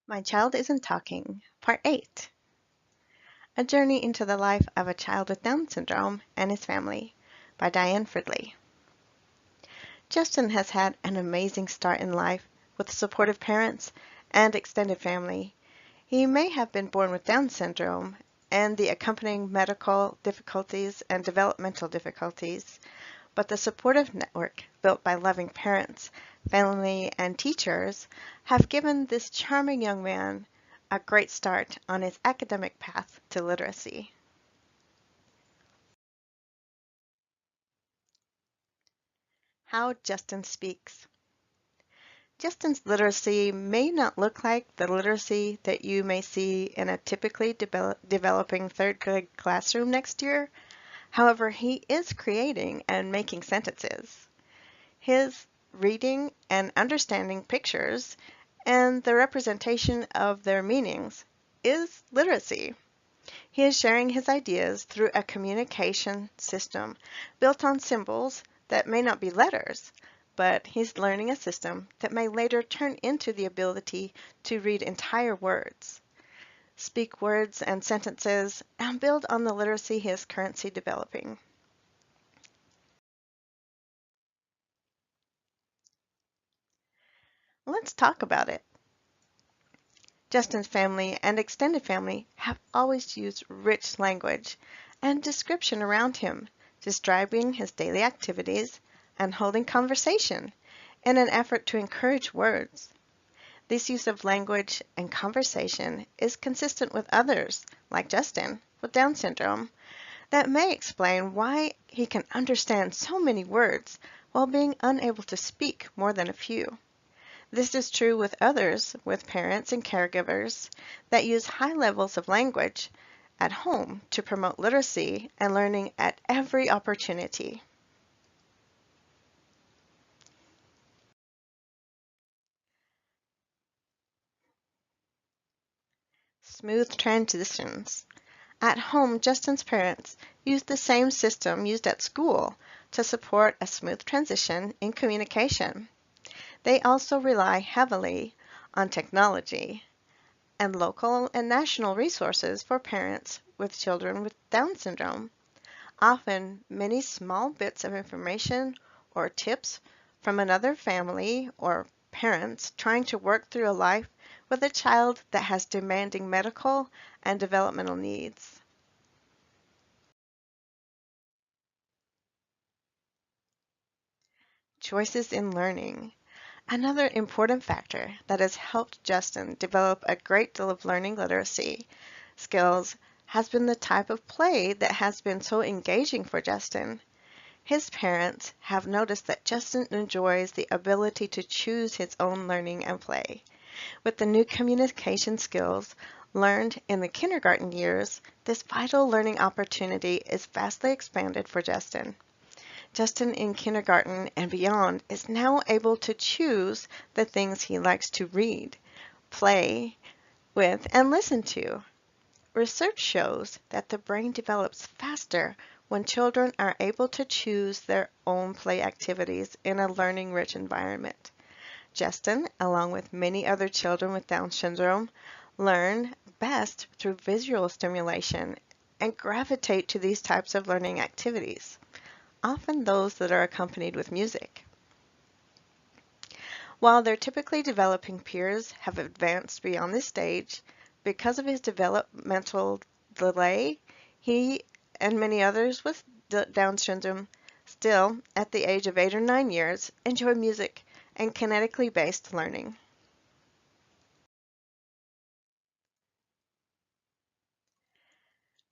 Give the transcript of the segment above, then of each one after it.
My Child Isn't Talking, Part 8. A Journey into the Life of a Child with Down Syndrome and His Family by Diane Fridley. Justin has had an amazing start in life with supportive parents and extended family. He may have been born with Down syndrome and the accompanying medical difficulties and developmental difficulties, but the supportive network built by loving parents, family, and teachers have given this charming young man a great start on his academic path to literacy. How Justin speaks. Justin's literacy may not look like the literacy that you may see in a typically developing third grade classroom next year. However, he is creating and making sentences. His reading and understanding pictures and the representation of their meanings is literacy. He is sharing his ideas through a communication system built on symbols that may not be letters, but he's learning a system that may later turn into the ability to read entire words, speak words and sentences, and build on the literacy he is currently developing. Let's talk about it. Justin's family and extended family have always used rich language and description around him, describing his daily activities and holding conversation in an effort to encourage words. This use of language and conversation is consistent with others, like Justin, with Down syndrome, that may explain why he can understand so many words while being unable to speak more than a few. This is true with others, with parents and caregivers that use high levels of language at home to promote literacy and learning at every opportunity. Smooth transitions. At home, Justin's parents use the same system used at school to support a smooth transition in communication. They also rely heavily on technology and local and national resources for parents with children with Down syndrome. Often, many small bits of information or tips from another family or parents trying to work through a life with a child that has demanding medical and developmental needs. Choices in learning. Another important factor that has helped Justin develop a great deal of learning literacy skills has been the type of play that has been so engaging for Justin. His parents have noticed that Justin enjoys the ability to choose his own learning and play. With the new communication skills learned in the kindergarten years, this vital learning opportunity is vastly expanded for Justin. Justin in kindergarten and beyond is now able to choose the things he likes to read, play with, and listen to. Research shows that the brain develops faster when children are able to choose their own play activities in a learning-rich environment. Justin, along with many other children with Down syndrome, learn best through visual stimulation and gravitate to these types of learning activities, often those that are accompanied with music. While their typically developing peers have advanced beyond this stage, because of his developmental delay, he and many others with Down syndrome still, at the age of 8 or 9 years, enjoy music and kinetically based learning.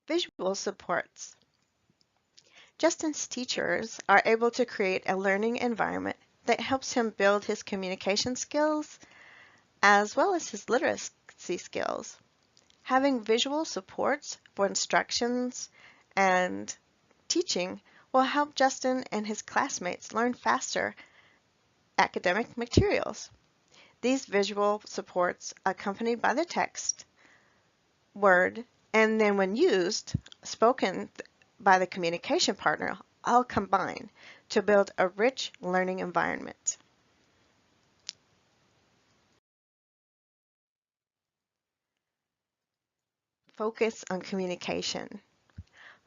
Visual supports. Justin's teachers are able to create a learning environment that helps him build his communication skills as well as his literacy skills. Having visual supports for instructions and teaching will help Justin and his classmates learn faster academic materials. These visual supports, accompanied by the text, word, and then when used, spoken by the communication partner, all combine to build a rich learning environment. Focus on communication.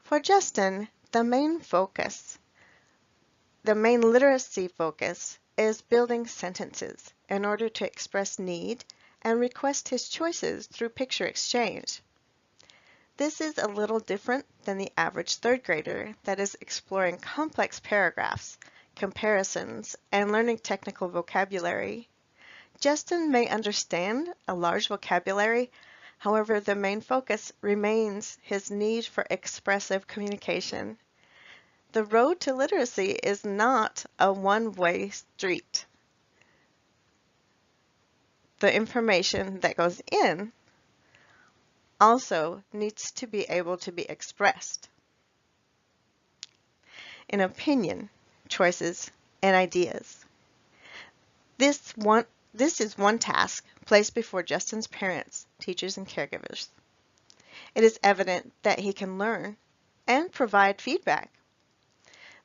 For Justin, the main literacy focus is building sentences in order to express need and request his choices through picture exchange. This is a little different than the average third grader that is exploring complex paragraphs, comparisons, and learning technical vocabulary. Justin may understand a large vocabulary, however, the main focus remains his need for expressive communication. The road to literacy is not a one-way street. The information that goes in also needs to be able to be expressed in opinion, choices, and ideas. This is one task placed before Justin's parents, teachers, and caregivers. It is evident that he can learn and provide feedback.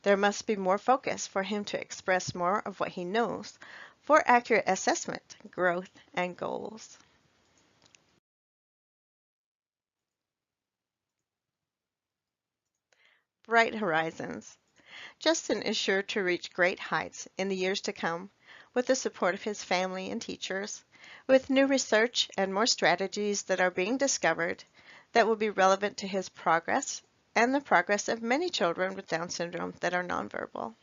There must be more focus for him to express more of what he knows for accurate assessment, growth, and goals. Bright horizons. Justin is sure to reach great heights in the years to come with the support of his family and teachers, with new research and more strategies that are being discovered that will be relevant to his progress and the progress of many children with Down syndrome that are nonverbal.